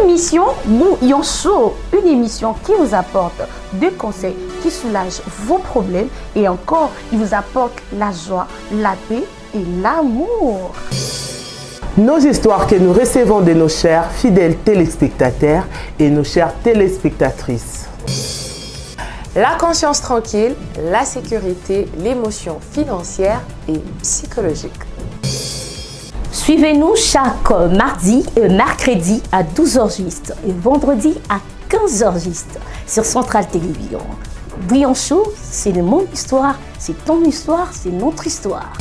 Mission Bouillon Chaud, une émission qui vous apporte des conseils qui soulagent vos problèmes et encore, il vous apporte la joie, la paix et l'amour. Nos histoires que nous recevons de nos chers fidèles téléspectateurs et nos chères téléspectatrices. La conscience tranquille, la sécurité, l'émotion financière et psychologique. Suivez-nous chaque mardi et mercredi à 12h juste et vendredi à 15h juste sur Centrale Télévision. Bouillon Chaud, c'est mon histoire, c'est ton histoire, c'est notre histoire.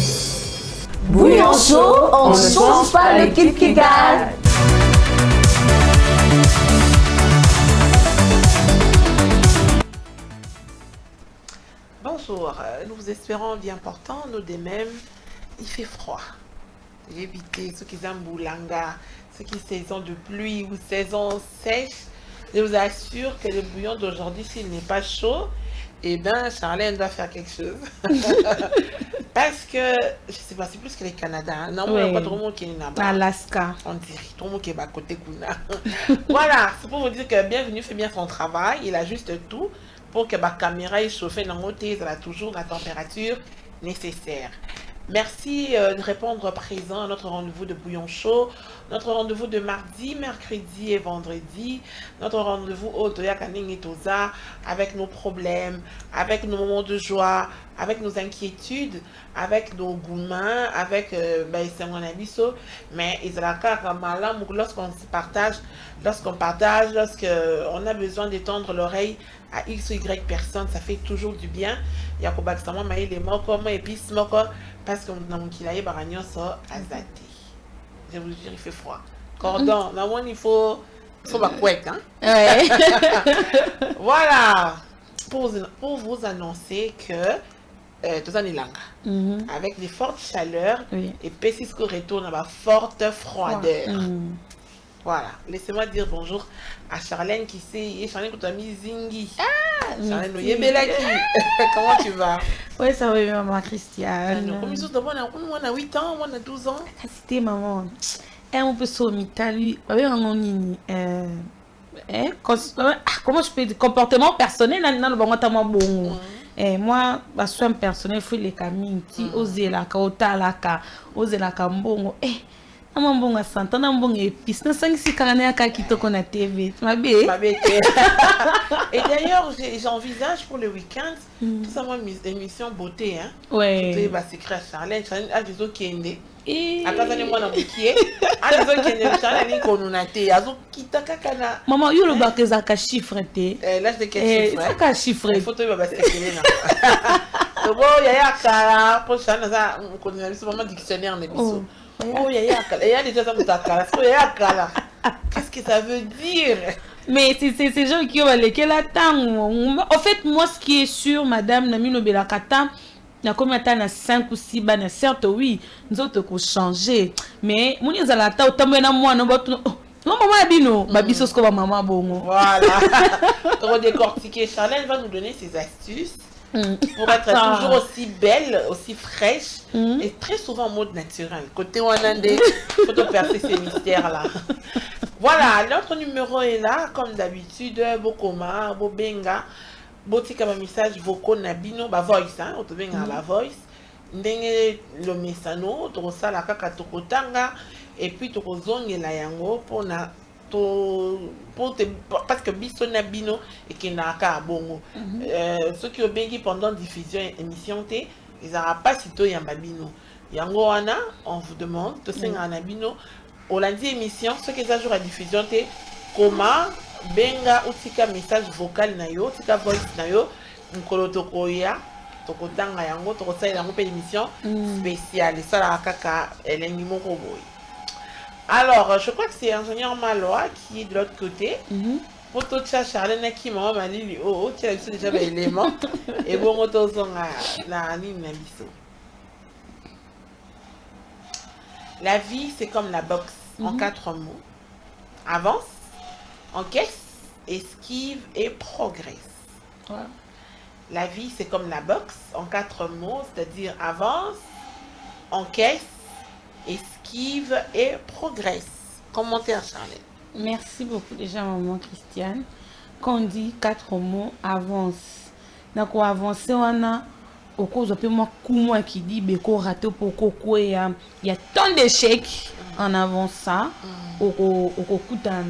Bouillon Chaud, on ne change pas l'équipe qui gagne. Bonjour, nous vous espérons bien portant, nous de même, il fait froid. J'ai évité ceux qui aiment Boulanga, ceux qui saison de pluie ou saison sèche. Je vous assure que le bouillon d'aujourd'hui, s'il n'est pas chaud, eh bien, Charlène doit faire quelque chose. Parce que, je sais pas, c'est plus que les Canadiens. Non, il n'y a pas trop de monde qui est là-bas. Alaska. On dirait, tout le monde qui est à côté Kuna. Voilà, c'est pour vous dire que Bienvenue fait bien son travail. Il a juste tout pour que la caméra est chauffée dans le thé, elle a toujours la température nécessaire. Merci de répondre présent à notre rendez-vous de Bouillon Chaud, notre rendez-vous de mardi, mercredi et vendredi, notre rendez-vous au Toya Kaning et Toza, avec nos problèmes, avec nos moments de joie, avec nos inquiétudes, avec nos gourmands, avec c'est mon abisso, mais lorsqu'on partage, lorsqu'on a besoin d'étendre l'oreille à X ou Y personnes, ça fait toujours du bien. Il y a parce que je vous jure, il fait froid. Cordon, il faut ma couette, hein? Ouais. Voilà. Pour vous annoncer que tout ça est langue. Avec des fortes chaleurs et Pessisco retourne à ma forte froideur. Voilà. Laissez-moi dire bonjour à Charlène qui sait. Charlène, quand tu as mis Zingi. Charlène, comment tu vas? Oui, ça va bien, maman Christiane. On a 8 ans, on a 12 ans. C'était maman. On peut s'omiter lui. Comment je peux dire? Comportement personnel, moi, je suis un personnel, il faut les camins, oser la kaota, oser la kambongo. Bon santé, bon épice. Na sang si carnet à qui te connaît TV. Ma bé. Et d'ailleurs, j'envisage pour le week-end tout ça moi émission beauté hein. Ouais. Tu vas s'écrire à Charlène a des autres qui aident. Après ça moi na bouquier. A des autres qui aident Charlène ko nunate. Azo kitaka kana. Maman, yo le bac za ka chiffre té. Là je quel chiffre. Ça ka chiffre. Il faut te va s'écrire là. Donc yaya kala pour Charlène ça on connaît vraiment dictionnaire ne biso. Oh, il y a déjà ça qu'est-ce que ça veut dire? Mais c'est ces gens qui ont lesquels attendent. En fait, moi, ce qui est sûr, madame Namino Belakata, il y a combien de temps, 5 ou 6 bannes, certes, oui, nous autres, qu'on changer. Mais, moi, nous allons attendre, moi, non, maman Abino, Babiso, ce qu'on maman bon. Voilà. Pour décortiquer, Charlène va nous donner ses astuces. Pour être toujours aussi belle, aussi fraîche et très souvent en mode naturel. Côté Wanande, il faut te percer ces mystères-là. Voilà, notre numéro est là, comme d'habitude, Bokoma, Bobenga, Botika ma message, Voko Nabino, ba voice, hein, Otobenga ba voice, Ndenge le mesano, Torosa la kaka tokotanga, et puis Tokozonge la yango pour na. Parce que Bissona Bino et qui n'a qu'à bongo. Ceux qui ont béni pendant diffusion émission T, ils n'auront pas sitôt Yambabino. Yangoana, on vous demande, de 5 Anabino, au lundi émission, ceux qui ont à diffusion T, comment benga ou tika message vocal nayo, tika voice nayo, nkolo tokoya, tokotanga yango, tokosa yango pe émission spéciale. Et ça la kaka elengi moko boy. Alors, je crois que c'est ingénieur Maloa qui est de l'autre côté. Pour tout ça, Charlène qui m'a dit, oh, tu as vu déjà l'élément. Et bon, on la ligne biso. La vie, c'est comme la boxe, en 4 mots. Avance, encaisse, esquive et progresse. Ouais. La vie, c'est comme la boxe, en 4 mots, c'est-à-dire avance, encaisse, esquive et progresse. Commentaire, Charlotte. Merci beaucoup déjà, maman Christiane. Quand on dit 4 mots, avance. Donc, on avance, on a, au cause de moi, comment qui dit, beko raté pour quoi, il y a tant d'échecs en avant ça, au coup d'un.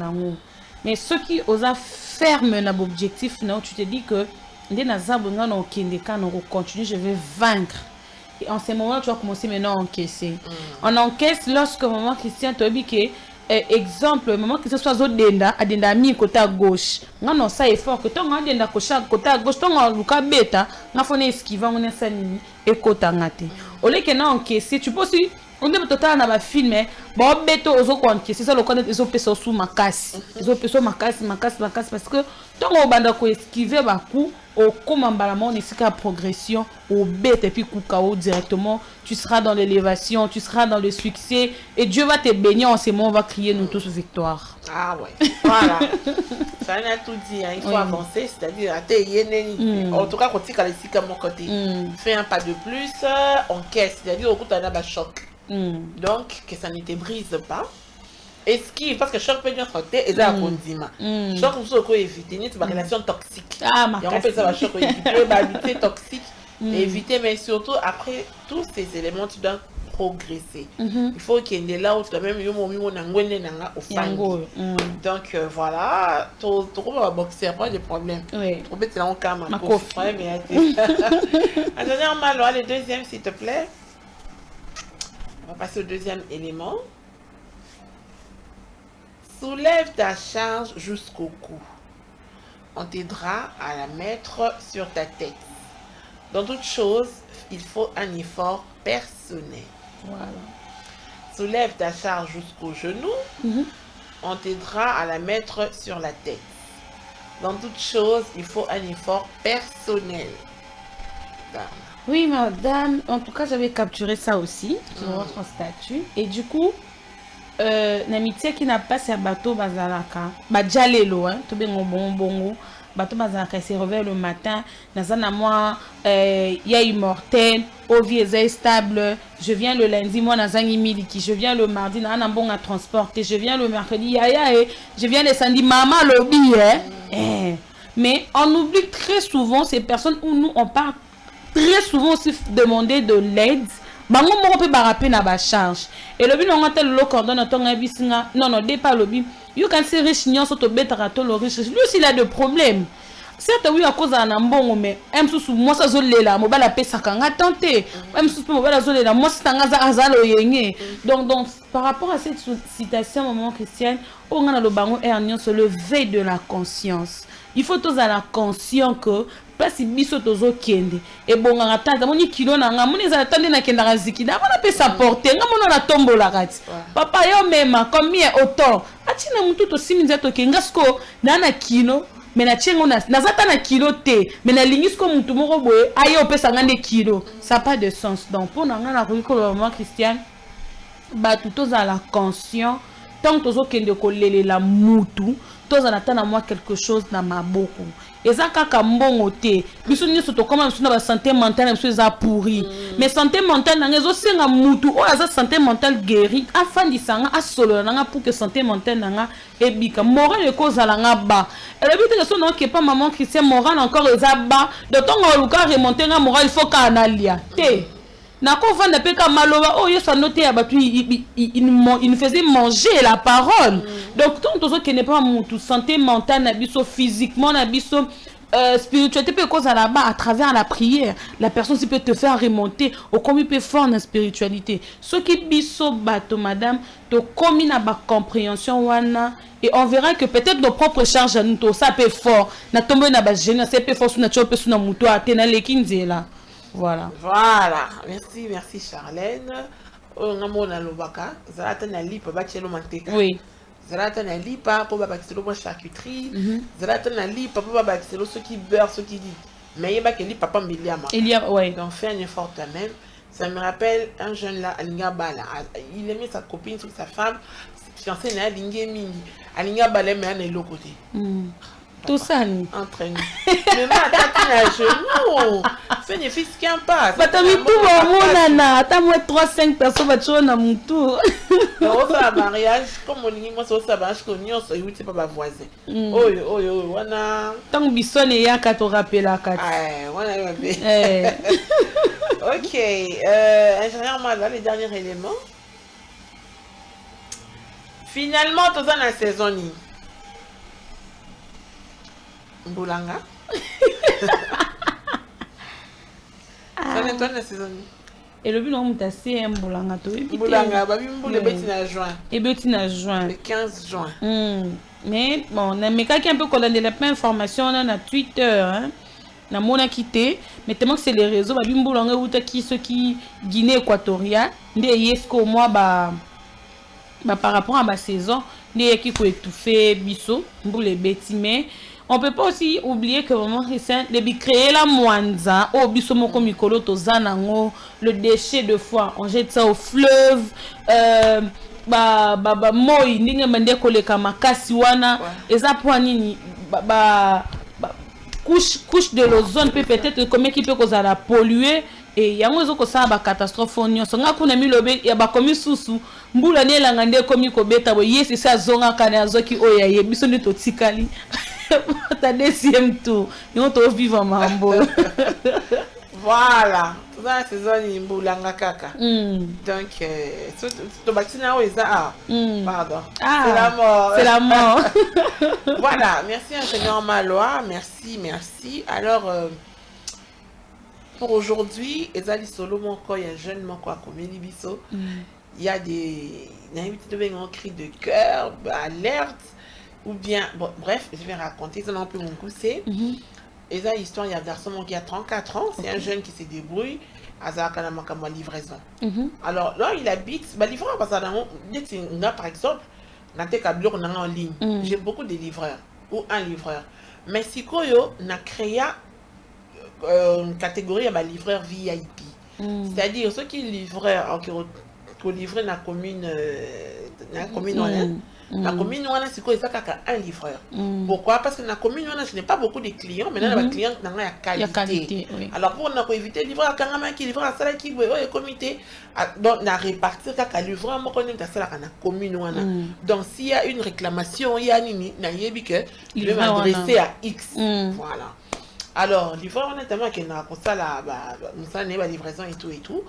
Mais ceux qui osent fermer un objectif, non, tu te dis que, dès on continue, je vais vaincre. Et en ce moment, tu vas commencer maintenant à encaisser. On encaisse lorsque maman Christiane te dit que, exemple, maman Christiane soit zodenda, adenda mi côté à gauche. Non, ça est fort que ton adenda côté à gauche, ton luka beta, n'a fone esquiver, on est sanini, et côté à ngate. Au lieu que non encaisser, tu peux aussi, on est total dans ma film, bon, beto, aux autres encaisser, ça le connaît, ils ont péso sous ma casse. Ils ont péso ma casse, parce que ton banda ko esquiver, bah, coup, au combat, ici qu'à progression, au bête et puis koukao directement, tu seras dans l'élévation, tu seras dans le succès et Dieu va te bénir en ces moments, on va crier nous tous victoire. Ah ouais, voilà. Ça a tout dit, hein. Il faut avancer, c'est-à-dire, en tout cas, quand tu es à mon côté, fais un pas de plus, encaisse, c'est-à-dire au coup, tu as un choc. Donc, que ça ne te brise pas. Esquive, parce que choc peut être frotté et ça a condiment. Choc, vous pouvez éviter, c'est une relation toxique. Ah, ma on peut ça choc éviter, toxique, éviter, mais surtout après tous ces éléments, tu dois progresser. Il faut qu'il y ait là où tu as même eu mon donc voilà, tu vas boxer, pas de problème. Oui. Tu peux en calme, ma coffre, mais attendez, le deuxième, s'il te plaît. On va passer au deuxième élément. Soulève ta charge jusqu'au cou. On t'aidera à la mettre sur ta tête. Dans toute chose, il faut un effort personnel. Voilà. Soulève ta charge jusqu'au genou. On t'aidera à la mettre sur la tête. Dans toute chose, il faut un effort personnel. Oui, madame. En tout cas, j'avais capturé ça aussi sur votre statut. Et du coup, n'amitié qui n'a pas ses bateaux bazalaka bajalelo hein to bengo bongo bateau bazalaka il se réveille le matin nazana moi ya immortel au vie est stable, je viens le lundi moi nazangi miliki, je viens le mardi na bon à transporter, je viens le mercredi je viens le samedi maman lobby mais on oublie très souvent ces personnes où nous on part très souvent aussi demander de l'aide. Bango moko pe barape na ba charge et le bi on tel lo cordon tonga bisinga non dépa lobi you can see riche nyon soto betara to lo riche lui aussi il a de problèmes certes oui à cause na mbongo mais msusu moi ça zolela mo bala pesa kanga tenter msusu mo bala zolela moi tanga za azalo yenge donc par rapport à cette citation maman Christiane on a le bango nyon sur le veille de la conscience. Il faut tous avoir conscient que place biso tozo kende et bon nga tata moni kilo na nga moni za tande na kenda raziki da bana pe supporter nga mona na tombo la kati papa yo mema combien autant atina mutu to siminza to kenga sko na kilo mais na tchengo na zata na kilo te mais na lingis ko mutu moko boye ayo pesa nga de kilo ça pas de sens donc pour nga na ko maman Christiane ba tout à la conscient tant tozo kende ko lelela mutu toza natana moi quelque chose na maboko eza kaka mbongo te biso nyonso to koma biso na ba santé mentale biso eza pourri mais santé mentale nanga ezo senga mutu o aza santé mentale guéri afandisa nga asolo nanga pour que santé mentale nanga ebika moral ekozala nga ba et le but que son non que pas maman Christiane moral encore eza ba de tonga luka remonter nga moral il faut kanalia te nako vanda peka maloba oh yo sanoté ya batu il nous faisait manger la parole donc tant tout ce qui n'est pas tout santé mentale na biso physiquement na biso spiritualité peut cause là-bas à travers la prière la personne qui peut te faire remonter au comme il peut fort dans spiritualité ce qui biso bato madame to comme na ba compréhension wana et on verra que peut-être nos propres charges à nous ça peut fort na tomber na ba gêne ça peut fort sur na chope sur na muto atena lekinzela. Voilà. Merci Charlène. On a mon alobaka. Zalata na lipa bachelo manteka. Oui. Zalata na lipa pour babakiselo mo charcuterie. Zalata na lipa pour babakiselo ceux qui beurre, ceux qui dit. Mais il y a que lipa pas miliama. Il y a ouais. Donc fais un effort toi-même. Ça me rappelle un jeune là, Alinga Bala. Il aimait sa copine, sa femme. Fiancée na Alinga Mingi. Alinga Bala mais un l'autre côté. Tout ça. Entraîne. Mais ma tête à genoux. Fais ne fils qu'un pas. Batami tout mon nana, attends moi 3-5 personnes va tuer na mon tour. Au mariage, comme on dit moi c'est au mariage qu'on y est, c'est pas ma voisin. Oh, wana. Tant bisonne ya ka to rappeler kat. Ah, wana bébé. OK, ingénieur Mala, les derniers éléments. Finalement, tout ça dans la saison ni. Mbulanga. Ça n'est pas dans la saison ni. Et le but non muta c'est mbulanga to ebité. Mbulanga, babi mbule beti na juin. Et beti na juin. Le 15 juin. Mais bon, on a mais quelqu'un un peu qu'on a de la plein information on a Twitter hein. Na mona quitté, mais tellement que c'est les réseaux babi mbulanga uta qui ceux qui Guinée équatoriale, ndé yesko moi ba par rapport à ma saison, ni qui peut étouffer biso, mbule beti mais on peut pas aussi oublier que vraiment récent depuis créer la Mwanza au biso moko mikolo tozanango le déchet de foie on jette ça au fleuve moi ndinge mande koleka makasi wana eza point nini couche de l'ozone peut-être comment qui peut kozala polluer et yango ezo kosala ba catastrophe nyonso nga kuna milobe ya ba komi susu mbula ne elanga nde komi kobeta bo yesi sa zonga kana azoki oya ye biso nde totikali ta deuxième tour nous to vivre mambo. Voilà, tout ça c'est ça ni mbulanga kaka. Donc to batina o eza pardon. C'est la mort. C'est la mort. Voilà, merci ingénieur Maloa, merci. Alors pour aujourd'hui, ezali solo moko ya jeune moko akomeli biso. Il y a des cris de cœur, alerte. Ou bien, bon, bref, je vais raconter, c'est un peu mon coup, c'est l'histoire, il y a un garçon qui a 34 ans, c'est un jeune qui se débrouille, à ma livraison. Alors là, il habite, livreur, parce que par exemple, en ligne, j'ai beaucoup de livreurs, ou un livreur. Mais si Koyo n'a créé une catégorie de livreurs VIP, c'est-à-dire ceux qui livrent, qui livrent dans la commune, la commune, c'est quoi? Un livreur. Pourquoi? Parce que dans la commune, je n'ai pas beaucoup de clients, mais dans la client, il y a qualité. Oui. Alors, pour éviter le livreur, qui livre à ça, qui est comité, donc, on a réparti le livreur, on a la commune. Donc, s'il y a une réclamation, il y a je vais m'adresser à X. Voilà. Alors, livreur, honnêtement, qui a ça, la livraison et tout.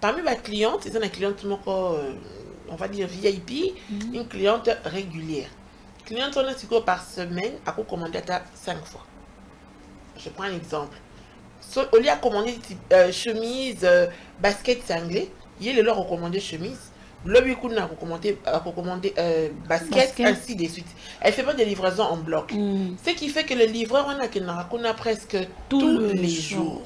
Parmi mes clientes, c'est une cliente on va dire VIP, une cliente régulière. Cliente, on a par semaine, à commander 5 fois. Je prends un exemple. Au lieu de commander chemise, basket sanglé, il y a leur recommandé chemise. Le week-end, on a recommandé basket, ainsi de suite. Elle fait pas de livraison en bloc. Ce qui fait que le livreur, on a presque tous les jours.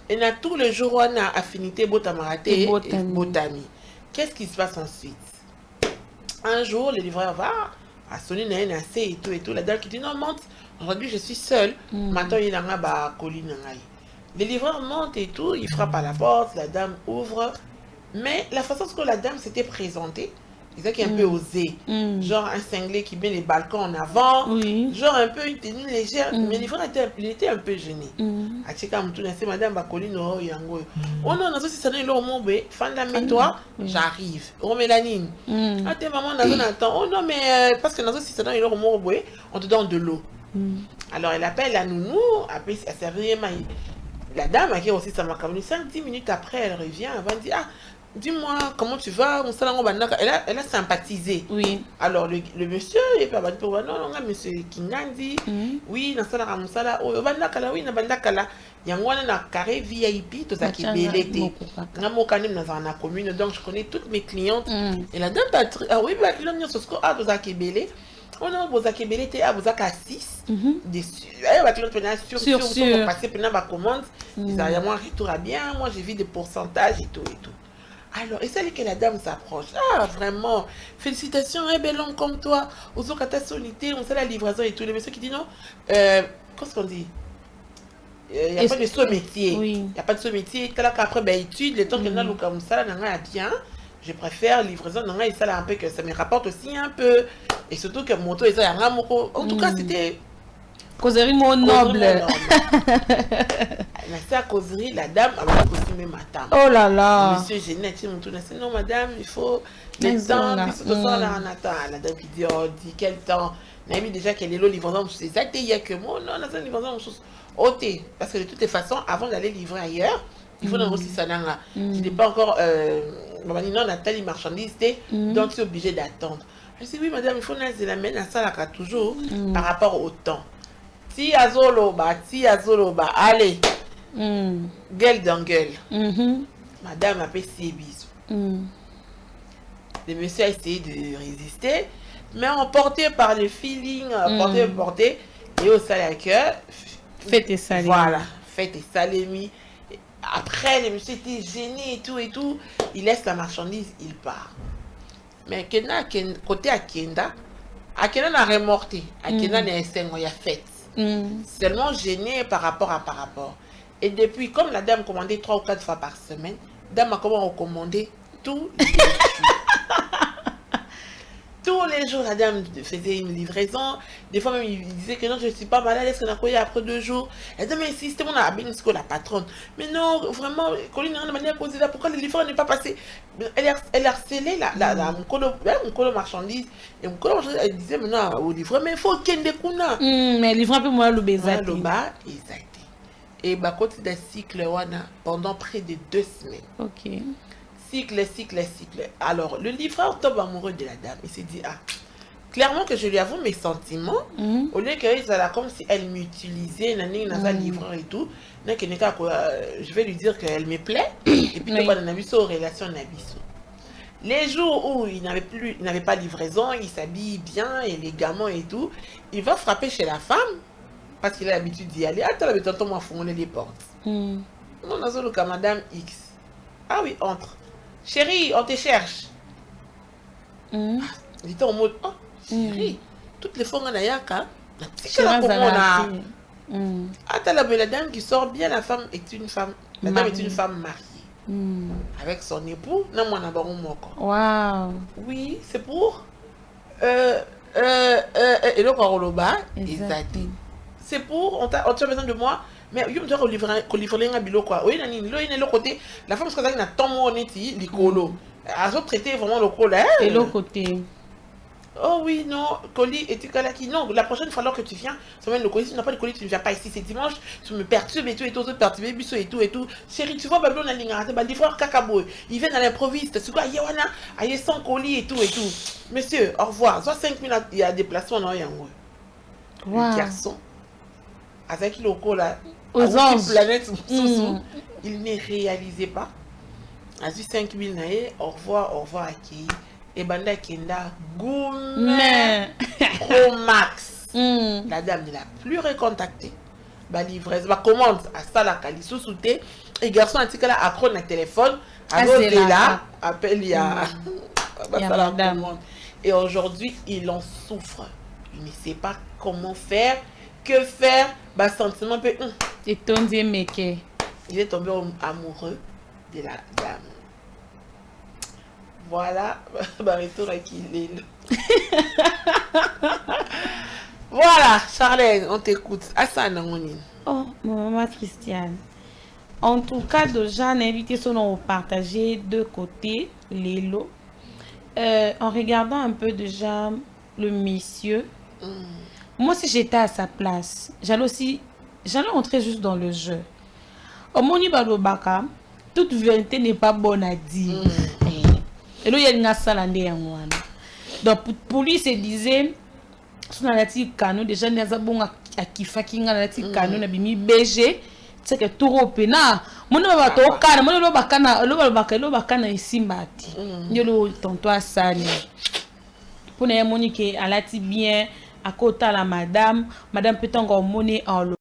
Et on a tous les jours, on a affinité Botamarate et Botami. Qu'est-ce qui se passe ensuite? Un jour, le livreur va à sonner un assez et tout. La dame qui dit non, monte. Aujourd'hui, je suis seule. Maintenant, il y a un colline. Le livreur monte et tout. Il frappe à la porte. La dame ouvre. Mais la façon dont la dame s'était présentée, c'est qui est un peu osé. Genre un cinglé qui met les balcons en avant. Genre un peu une tenue légère. Mais le livreur était un peu gêné. Madame Bacoline, oh non, non, si ça n'est pas mon bé, toi, j'arrive. Oh Mélanine. Ah, t'es maman, oh non, mais parce que si ça n'est pas mon bé, on te donne de l'eau. Alors elle appelle la nounou, après elle servir la dame qui aussi ça m'a caminé 5-10 minutes après, elle revient, elle va dire ah, dis-moi comment tu vas, elle a sympathisé. Oui. Alors le monsieur, il va dire non, monsieur Kingandi, oui, dans ça musala, oh, bandakala, oui, na bandakala. Yangwana na carré VIP, tout ça qui est belleté. Namokanim dans la commune, donc je connais toutes mes clientes. Et la dame, ah oui, la cliente, ah, tout ça qui est belleté. On a besoin de belleté, ah, vous avez 6 dessus. La cliente, sur, pour passer pendant ma commande. Ils ont un retour à bien, moi j'ai vu des pourcentages et tout. Alors, et celle que la dame s'approche, ah vraiment, félicitations, un bel homme comme toi, aux autres solité, on sait la livraison et tout. Le monsieur qui dit non, qu'est-ce qu'on dit? Il n'y a pas de saut métier. Il n'y a pas de saut métier. Après, étude, le temps que nous comme ça, bien, je préfère livraison, et ça un peu que ça me rapporte aussi un peu. Et surtout que moto, et ça, en tout cas, c'était Causerie mon noble. La causerie, la dame a aussi même matin. Oh là là. Monsieur Genette, non madame, il faut le temps. La dame qui dit, oh, dis quel temps. On a mis déjà qu'elle est là, livraison, c'est ça, il y a que moi, non, la livraison, parce que de toutes les façons, avant d'aller livrer ailleurs, il faut aussi ça là. Tu n'es pas encore, non, on a telle marchandise, donc tu es obligé d'attendre. Je dis, oui madame, il faut que la mène à ça là, toujours par rapport au temps. Si azoloba, allez, gueule dans gueule. Madame a fait ses bisous. Le monsieur a essayé de résister, mais emporté par le feeling, emporté, et au salaire cœur. Faites tes salémis. Voilà, faites tes salémis. Après, le monsieur était gêné et tout. Il laisse la marchandise, il part. Mais côté Akenda n'a remorté. Akenda n'a fait. Seulement gêné par rapport. Et depuis, comme la dame commandait 3 ou 4 fois par semaine, la dame a comment recommander tous les jours. Tous les jours, la dame faisait une livraison. Des fois même, il disait que non, je ne suis pas malade, est-ce qu'on a quoi après 2 jours. La dame insistait, on a bien ce que la patronne. Mais non, vraiment, Colline, de manière posée là, pourquoi le livreur n'est pas passé? Elle harcelait mon colo marchandise. Et mon colo marchandise, elle disait maintenant au livreur, mais il faut qu'il y ait des kuna. Mais le livreur un peu moins le baiser. Le bas, exact. Et bah, quand il y a un cycle pendant près de 2 semaines. Ok. Cycle. Alors, le livreur tombe amoureux de la dame. Il s'est dit, clairement que je lui avoue mes sentiments. Au lieu qu'elle soit comme si elle m'utilisait, livreur et tout. Je vais lui dire qu'elle me plaît. Et puis, il y a aux relations. Les jours où il n'avait pas livraison, il s'habille bien, élégamment et tout, il va frapper chez la femme. Parce qu'il a l'habitude d'y aller. Attends, la tonton m'a fourni les portes. Non, dans le cas, madame X. Ah oui, entre. Chérie, on te cherche. Il était en mode, oh, chérie, toutes les fois on a yaka. Attends, la dame qui sort bien, la femme est une femme. La dame est une femme mariée. Avec son époux, non, moi, Waouh. Oui, c'est pour. Et le Koroloba, c'est pour. On a besoin de moi. Mais il y a un bilo quoi. Oui, l'autre côté, la femme, parce qu'elle a tant de neti, l'icolo. Elle a traité vraiment le col. Et l'autre côté. Oh oui, non, colis et tu qui. Non, la prochaine fois alors que tu viens, ça mène le colis. Si tu n'as pas de colis, tu ne viens pas ici. C'est dimanche, tu me perturbes et tout, perturber, biso et tout. Chérie, tu vois, Babylone a ligne, des frères Kakabo, ils viennent à l'improviste. Tu vois, Yewana, aïe, sans colis et tout. Monsieur, au revoir. Soit 5 minutes, il y a des déplacements, non, il y a un le garçon, avec le col là. Aux anges. Planète il ne réalisait pas. A vu 5000 naïe, au revoir à qui. Et Banda Kenda, gourmet, Pro Max. La dame ne l'a plus recontacté. La livraison, la commande à ça la cali sous-souté. Et garçon a dit qu'elle a accro na téléphone. Alors là, appelle il y a la commande. Et aujourd'hui, il en souffre. Il ne sait pas comment faire. Que faire? Bah, sentiment peut. Et ton Dieu meke. Il est tombé amoureux de la dame. Voilà, bah, retour à qui il est. Voilà, Charlène, on t'écoute. Asana Monine. Oh, maman Christiane. En tout cas, déjà, l'invité sont partager deux côtés, les lots. En regardant un peu déjà le monsieur. Moi, si j'étais à sa place, j'allais entrer juste dans le jeu. Au Moni Balobaka, toute vérité n'est pas bonne à dire. Et là, il y a une salle. Donc, pour lui, il se disait, si on a dit canon, déjà, il y a bon à Kifa, qui a dit canon, on a mis BG, c'est que tout repena. Mon nom va au canne, mon nom va canne, le bacana ici, Mati. Il y a tonton à Sani. Pour les Monique, elle a dit bien. À côté la madame peut encore monnaie en l'eau.